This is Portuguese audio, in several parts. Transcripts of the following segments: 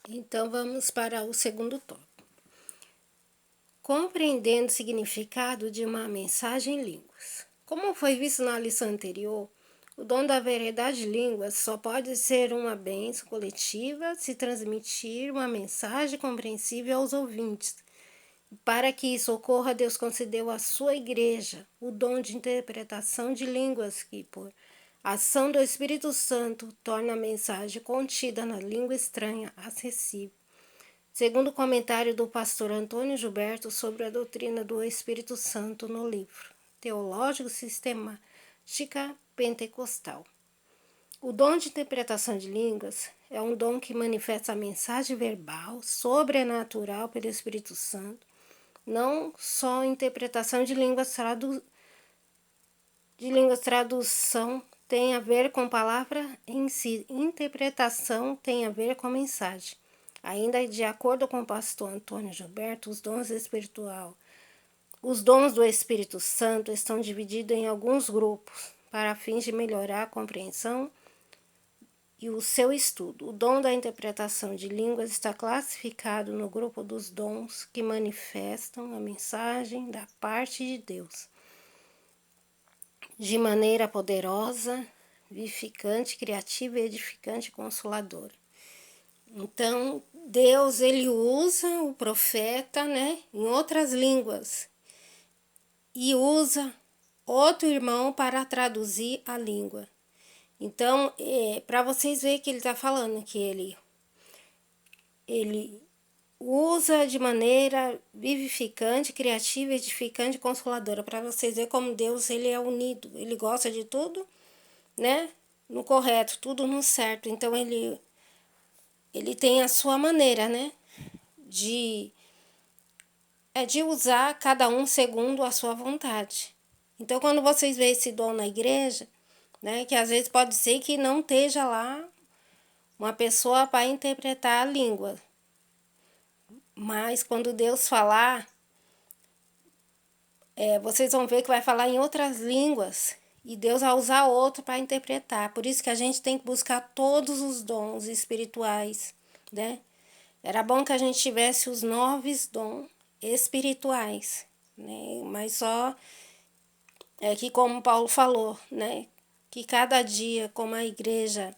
Então vamos para o segundo tópico. Compreendendo o significado de uma mensagem em línguas. Como foi visto na lição anterior, o dom da variedade de línguas só pode ser uma bênção coletiva se transmitir uma mensagem compreensível aos ouvintes. Para que isso ocorra, Deus concedeu à sua igreja o dom de interpretação de línguas que, por ação do Espírito Santo, torna a mensagem contida na língua estranha acessível. Segundo o comentário do pastor Antônio Gilberto sobre a doutrina do Espírito Santo no livro Teológico Sistemática Pentecostal. O dom de interpretação de línguas é um dom que manifesta a mensagem verbal sobrenatural pelo Espírito Santo, não só interpretação de línguas, tradução tem a ver com palavra em si, interpretação tem a ver com mensagem. Ainda de acordo com o pastor Antônio Gilberto, os dons do Espírito Santo estão divididos em alguns grupos, para fins de melhorar a compreensão e o seu estudo. O dom da interpretação de línguas está classificado no grupo dos dons que manifestam a mensagem da parte de Deus de maneira poderosa, vivificante, criativa, edificante e consoladora. Então, Deus, ele usa o profeta, em outras línguas e usa outro irmão para traduzir a língua. Então, para vocês verem que ele está falando que ele usa de maneira vivificante, criativa, edificante e consoladora, para vocês verem como Deus, ele é unido, ele gosta de tudo, no correto, tudo no certo. Então, ele tem a sua maneira, de usar cada um segundo a sua vontade. Então, quando vocês veem esse dom na igreja, que às vezes pode ser que não esteja lá uma pessoa para interpretar a língua, mas quando Deus falar, vocês vão ver que vai falar em outras línguas e Deus vai usar outro para interpretar. Por isso que a gente tem que buscar todos os dons espirituais, Era bom que a gente tivesse os 9 dons espirituais, Mas só que, como Paulo falou, que cada dia, como a igreja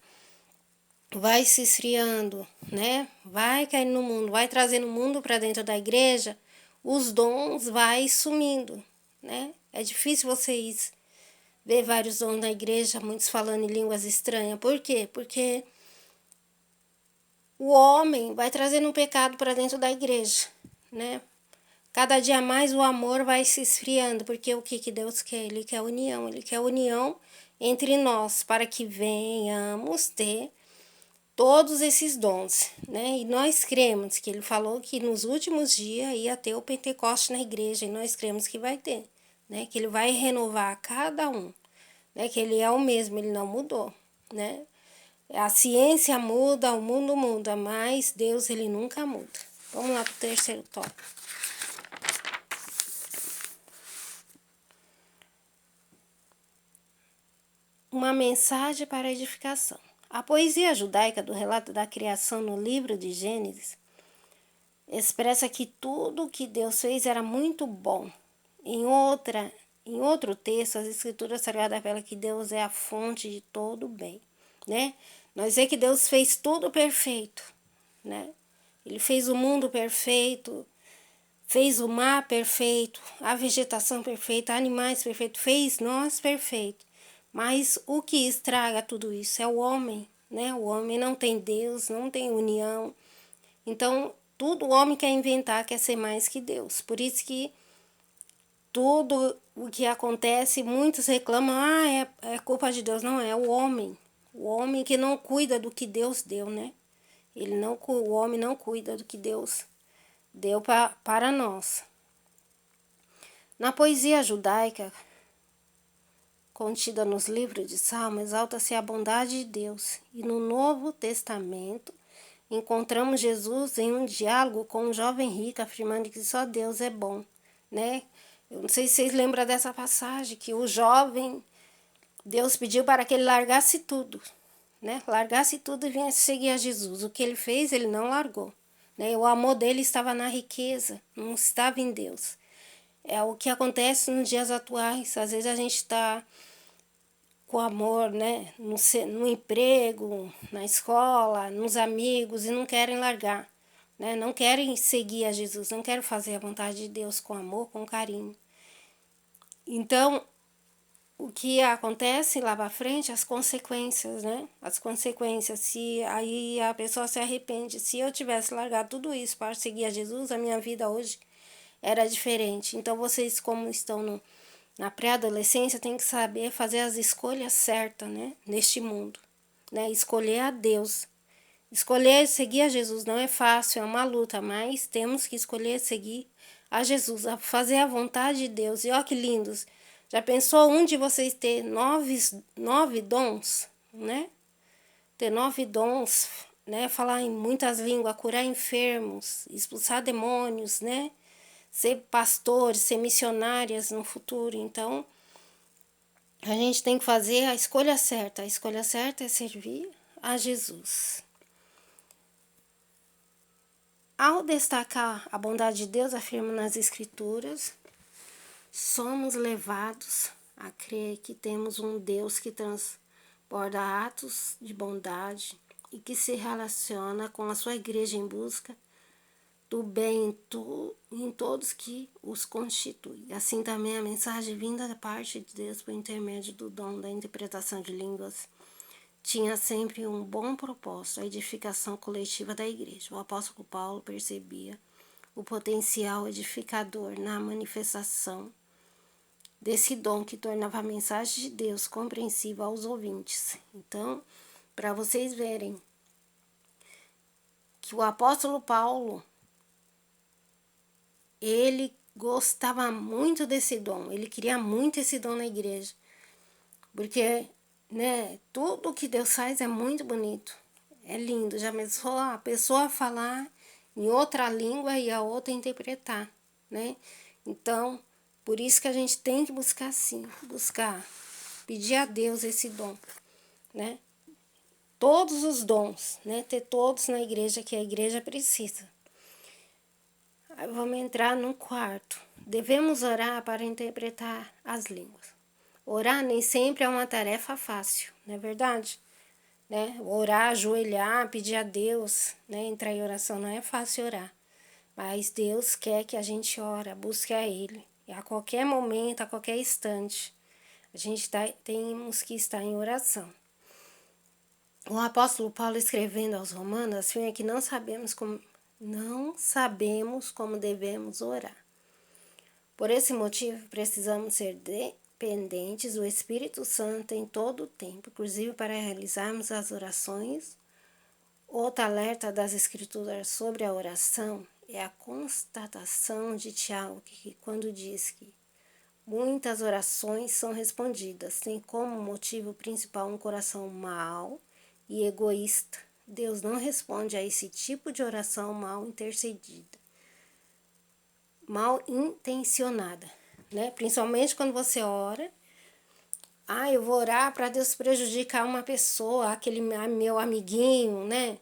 vai se esfriando, vai caindo no mundo, vai trazendo o mundo para dentro da igreja, os dons vai sumindo, É difícil vocês ver vários dons na igreja, muitos falando em línguas estranhas. Por quê? Porque o homem vai trazendo um pecado para dentro da igreja, Cada dia mais o amor vai se esfriando, porque o que Deus quer? Ele quer união entre nós, para que venhamos ter todos esses dons, E nós cremos que ele falou que nos últimos dias ia ter o Pentecoste na igreja, e nós cremos que vai ter, Que ele vai renovar cada um, Que ele é o mesmo, ele não mudou, A ciência muda, o mundo muda, mas Deus, ele nunca muda. Vamos lá para o terceiro tópico. Uma mensagem para edificação. A poesia judaica do relato da criação no livro de Gênesis expressa que tudo o que Deus fez era muito bom. Em outro texto, as escrituras sagradas falam que Deus é a fonte de todo o bem, Nós vemos que Deus fez tudo perfeito, Ele fez o mundo perfeito, fez o mar perfeito, a vegetação perfeita, animais perfeitos, fez nós perfeitos. Mas o que estraga tudo isso é o homem, O homem não tem Deus, não tem união. Então, tudo o homem quer inventar, quer ser mais que Deus. Por isso que tudo o que acontece, muitos reclamam, é culpa de Deus. Não, é o homem. O homem que não cuida do que Deus deu, O homem não cuida do que Deus deu para nós. Na poesia judaica, contida nos livros de Salmos, exalta-se a bondade de Deus. E no Novo Testamento, encontramos Jesus em um diálogo com um jovem rico, afirmando que só Deus é bom, Eu não sei se vocês lembram dessa passagem, que o jovem, Deus pediu para que ele largasse tudo, né? Largasse tudo e viesse seguir a Jesus. O que ele fez, ele não largou, né? O amor dele estava na riqueza, não estava em Deus. É o que acontece nos dias atuais. Às vezes a gente está com amor, né? No emprego, na escola, nos amigos e não querem largar, né? Não querem seguir a Jesus, não querem fazer a vontade de Deus com amor, com carinho. Então, o que acontece lá para frente, as consequências, né? As consequências, se aí a pessoa se arrepende. Se eu tivesse largado tudo isso para seguir a Jesus, a minha vida hoje era diferente. Então, vocês, como estão na pré-adolescência, têm que saber fazer as escolhas certas, né? Neste mundo, né? Escolher a Deus. Escolher seguir a Jesus não é fácil, é uma luta, mas temos que escolher seguir a Jesus, a fazer a vontade de Deus. E olha que lindos! Já pensou um de vocês ter nove dons, né? Ter 9 dons, né? Falar em muitas línguas, curar enfermos, expulsar demônios, né? Ser pastores, ser missionárias no futuro. Então, a gente tem que fazer a escolha certa. A escolha certa é servir a Jesus. Ao destacar a bondade de Deus, afirma nas Escrituras, somos levados a crer que temos um Deus que transborda atos de bondade e que se relaciona com a sua igreja em busca do bem em todos que os constituem. Assim também a mensagem vinda da parte de Deus por intermédio do dom da interpretação de línguas tinha sempre um bom propósito, a edificação coletiva da igreja. O apóstolo Paulo percebia o potencial edificador na manifestação desse dom que tornava a mensagem de Deus compreensível aos ouvintes. Então, para vocês verem que o apóstolo Paulo, ele gostava muito desse dom, ele queria muito esse dom na igreja, porque, né, tudo que Deus faz é muito bonito, é lindo. Já pensou a pessoa falar em outra língua e a outra interpretar, né? Então, por isso que a gente tem que buscar sim, pedir a Deus esse dom, né? Todos os dons, né? Ter todos na igreja, que a igreja precisa. Aí vamos entrar no quarto. Devemos orar para interpretar as línguas. Orar nem sempre é uma tarefa fácil, não é verdade? Né? Orar, ajoelhar, pedir a Deus, né? Entrar em oração não é fácil orar. Mas Deus quer que a gente ore, busque a Ele. E a qualquer momento, a qualquer instante, a gente temos que estar em oração. O apóstolo Paulo, escrevendo aos Romanos, afirma que não sabemos como devemos orar. Por esse motivo, precisamos ser dependentes do Espírito Santo em todo o tempo, inclusive para realizarmos as orações. Outro alerta das Escrituras sobre a oração é a constatação de Tiago, que quando diz que muitas orações são respondidas, tem como motivo principal um coração mau e egoísta. Deus não responde a esse tipo de oração mal intercedida, mal intencionada, né? Principalmente quando você ora, eu vou orar para Deus prejudicar uma pessoa, aquele meu amiguinho, né?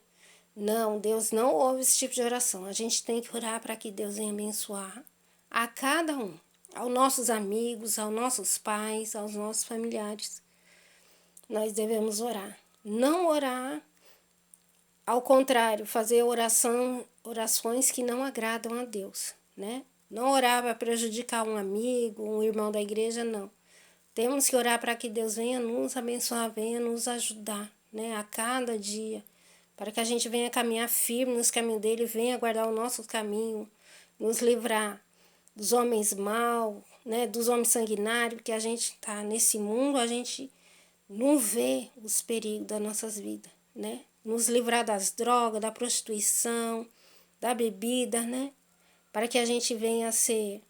Não, Deus não ouve esse tipo de oração. A gente tem que orar para que Deus venha abençoar a cada um, aos nossos amigos, aos nossos pais, aos nossos familiares. Nós devemos orar. Não orar, ao contrário, fazer orações que não agradam a Deus, né? Não orar para prejudicar um amigo, um irmão da igreja, não. Temos que orar para que Deus venha nos abençoar, venha nos ajudar, né? A cada dia, para que a gente venha caminhar firme nos caminhos dele, venha guardar o nosso caminho, nos livrar dos homens maus, né? Dos homens sanguinários, porque a gente está nesse mundo, a gente não vê os perigos das nossas vidas, né? Nos livrar das drogas, da prostituição, da bebida, né? Para que a gente venha a ser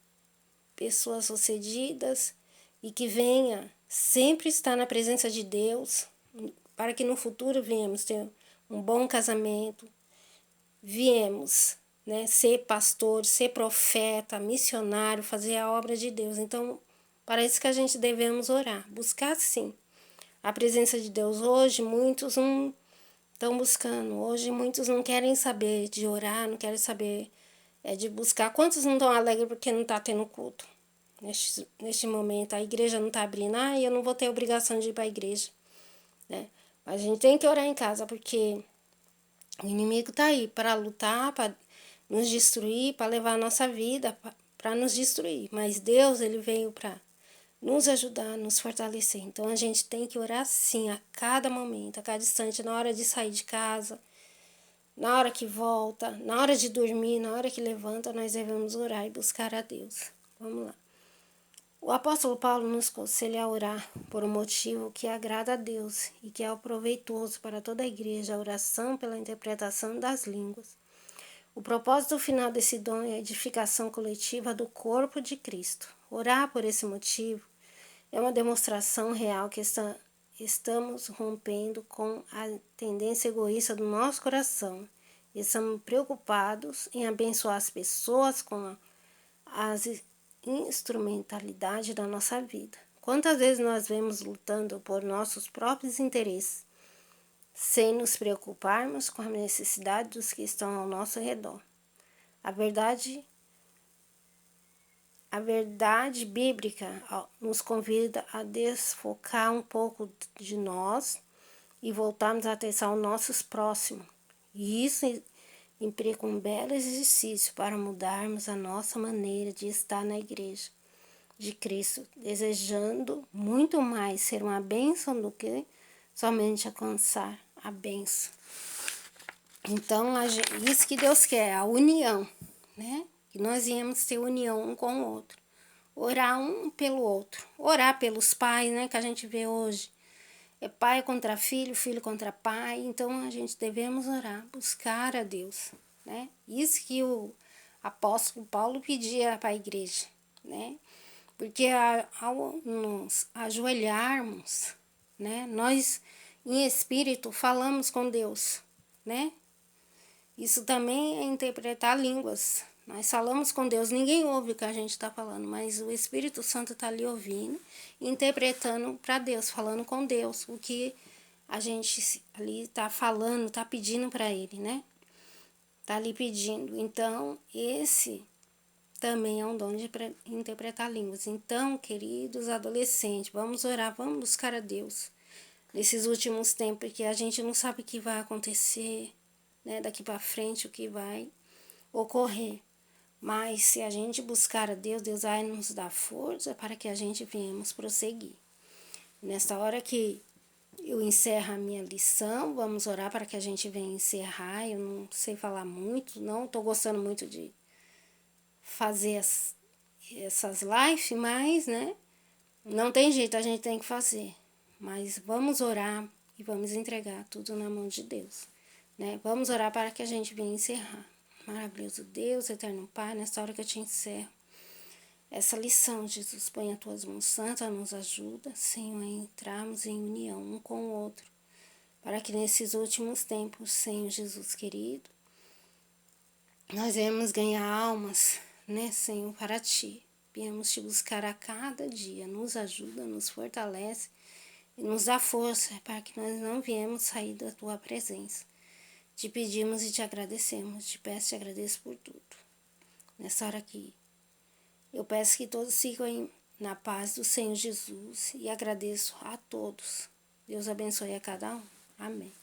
pessoas sucedidas e que venha sempre estar na presença de Deus, para que no futuro venhamos ter um bom casamento, viemos, né, ser pastor, ser profeta, missionário, fazer a obra de Deus. Então, para isso que a gente devemos orar, buscar sim A presença de Deus hoje, muitos não estão buscando. Hoje muitos não querem saber de orar, não querem saber de buscar. Quantos não estão alegres porque não está tendo culto? Neste momento, a igreja não está abrindo. Eu não vou ter obrigação de ir para a igreja. Né? Mas a gente tem que orar em casa, porque o inimigo está aí para lutar, para nos destruir, para levar a nossa vida, para nos destruir. Mas Deus, Ele veio para nos ajudar, nos fortalecer. Então, a gente tem que orar sim, a cada momento, a cada instante, na hora de sair de casa, na hora que volta, na hora de dormir, na hora que levanta, nós devemos orar e buscar a Deus. Vamos lá. O apóstolo Paulo nos aconselha a orar por um motivo que agrada a Deus e que é proveitoso para toda a igreja, a oração pela interpretação das línguas. O propósito final desse dom é a edificação coletiva do corpo de Cristo. Orar por esse motivo é uma demonstração real que estamos rompendo com a tendência egoísta do nosso coração. E estamos preocupados em abençoar as pessoas com as instrumentalidade da nossa vida. Quantas vezes nós vemos lutando por nossos próprios interesses, sem nos preocuparmos com a necessidade dos que estão ao nosso redor. A verdade bíblica nos convida a desfocar um pouco de nós e voltarmos a atenção aos nossos próximos. E isso implica um belo exercício para mudarmos a nossa maneira de estar na igreja de Cristo, desejando muito mais ser uma bênção do que somente alcançar a bênção. Então, isso que Deus quer, a união, né? Que nós viemos ter união um com o outro. Orar um pelo outro. Orar pelos pais, né? Que a gente vê hoje. É pai contra filho, filho contra pai. Então, a gente devemos orar, buscar a Deus, né? Isso que o apóstolo Paulo pedia para a igreja, né? Porque ao nos ajoelharmos, né? Nós, em espírito, falamos com Deus, né? Isso também é interpretar línguas. Nós falamos com Deus, ninguém ouve o que a gente está falando, mas o Espírito Santo está ali ouvindo, interpretando para Deus, falando com Deus, o que a gente ali está falando, está pedindo para Ele, né? Está ali pedindo. Então, esse também é um dom de interpretar línguas. Então, queridos adolescentes, vamos orar, vamos buscar a Deus. Nesses últimos tempos que a gente não sabe o que vai acontecer, né? Daqui para frente, o que vai ocorrer. Mas se a gente buscar a Deus, Deus vai nos dar força para que a gente venhamos prosseguir. Nesta hora que eu encerro a minha lição, vamos orar para que a gente venha encerrar. Eu não sei falar muito, não estou gostando muito de fazer essas lives, mas, né, não tem jeito, a gente tem que fazer. Mas vamos orar e vamos entregar tudo na mão de Deus, né? Vamos orar para que a gente venha encerrar. Maravilhoso Deus, eterno Pai, nessa hora que eu te encerro essa lição, Jesus, põe as tuas mãos santas, nos ajuda, Senhor, a entrarmos em união um com o outro, para que nesses últimos tempos, Senhor Jesus querido, nós venhamos ganhar almas, né, Senhor, para Ti. Viemos Te buscar a cada dia, nos ajuda, nos fortalece e nos dá força para que nós não viemos sair da Tua presença. Te pedimos e Te agradecemos, Te peço e Te agradeço por tudo. Nessa hora aqui, eu peço que todos sigam na paz do Senhor Jesus e agradeço a todos. Deus abençoe a cada um. Amém.